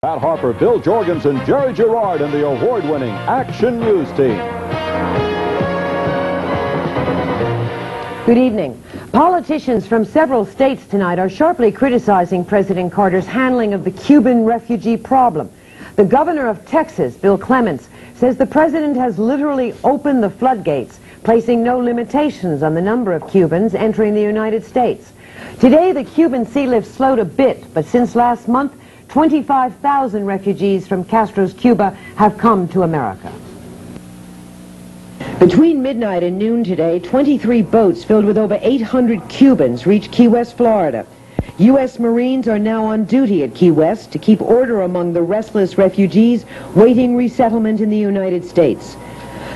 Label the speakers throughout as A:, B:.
A: Pat Harper, Bill Jorgensen, Jerry Gerard, and the award-winning Action News team.
B: Good evening. Politicians from several states tonight are sharply criticizing President Carter's handling of the Cuban refugee problem. The governor of Texas, Bill Clements, says the president has literally opened the floodgates, placing no limitations on the number of Cubans entering the United States. Today, the Cuban sea lift slowed a bit, but since last month, 25,000 refugees from Castro's Cuba have come to America. Between midnight and noon today, 23 boats filled with over 800 Cubans reached Key West, Florida. U.S. Marines are now on duty at Key West to keep order among the restless refugees waiting resettlement in the United States.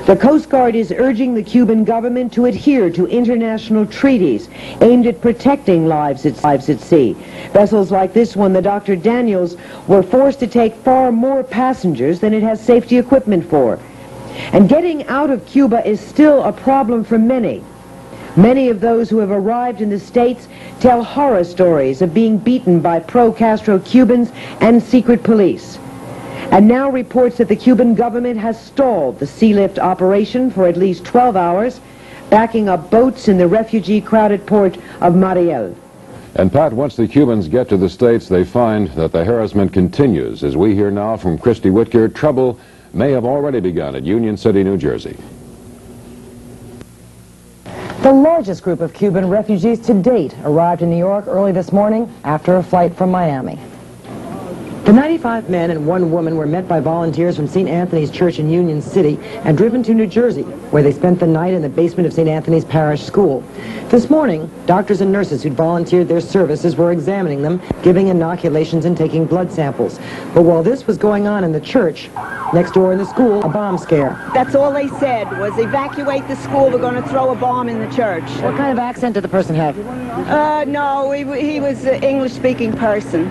B: The Coast Guard is urging the Cuban government to adhere to international treaties aimed at protecting lives at sea. Vessels like this one, the Dr. Daniels, were forced to take far more passengers than it has safety equipment for. And getting out of Cuba is still a problem for many. Many of those who have arrived in the States tell horror stories of being beaten by pro-Castro Cubans and secret police. And now reports that the Cuban government has stalled the sea lift operation for at least 12 hours, backing up boats in the refugee-crowded port of Mariel.
A: And Pat, once the Cubans get to the States, they find that the harassment continues. As we hear now from Christy Whitker, trouble may have already begun at Union City, New Jersey.
C: The largest group of Cuban refugees to date arrived in New York early this morning after a flight from Miami.
B: The 95 men and one woman were met by volunteers from St. Anthony's Church in Union City and driven to New Jersey, where they spent the night in the basement of St. Anthony's Parish School. This morning, doctors and nurses who'd volunteered their services were examining them, giving inoculations and taking blood samples. But while this was going on in the church, next door in the school, a bomb scare.
D: That's all they said, was evacuate the school, we're going to throw a bomb in the church.
C: What kind of accent did the person have?
D: No, he was an English-speaking person.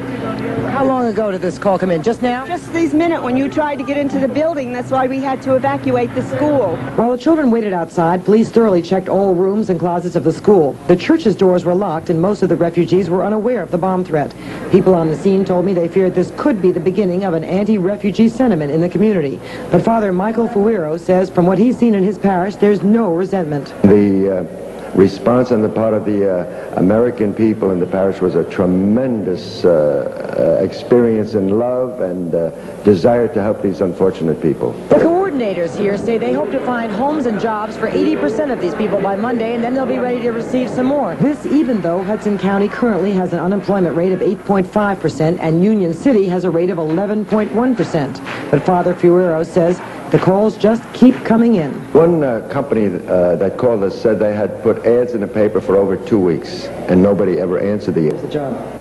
C: How long ago did this call come in? Just now?
D: Just this minute, when you tried to get into the building, that's why we had to evacuate the school.
B: While the children waited outside, police thoroughly checked all rooms and closets of the school. The church's doors were locked, and most of the refugees were unaware of the bomb threat. People on the scene told me they feared this could be the beginning of an anti-refugee sentiment in the community. But Father Michael Fuiro says from what he's seen in his parish, there's no resentment.
E: The response on the part of the American people in the parish was a tremendous experience in love and desire to help these unfortunate people.
C: The coordinators here say they hope to find homes and jobs for 80% of these people by Monday, and then they'll be ready to receive some more.
B: This even though Hudson County currently has an unemployment rate of 8.5% and Union City has a rate of 11.1%. But Father Fuiro says the calls just keep coming in.
E: One company that called us said they had put ads in the paper for over 2 weeks, and nobody ever answered the ad.
B: What's the job?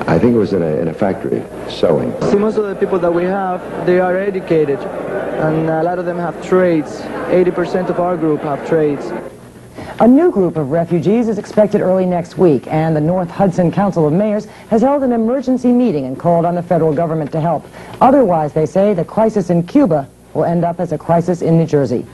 E: I think it was in a factory, sewing.
F: See, most of the people that we have, they are educated, and a lot of them have trades. 80% of our group have trades.
C: A new group of refugees is expected early next week, and the North Hudson Council of Mayors has held an emergency meeting and called on the federal government to help. Otherwise, they say, the crisis in Cuba will end up as a crisis in New Jersey.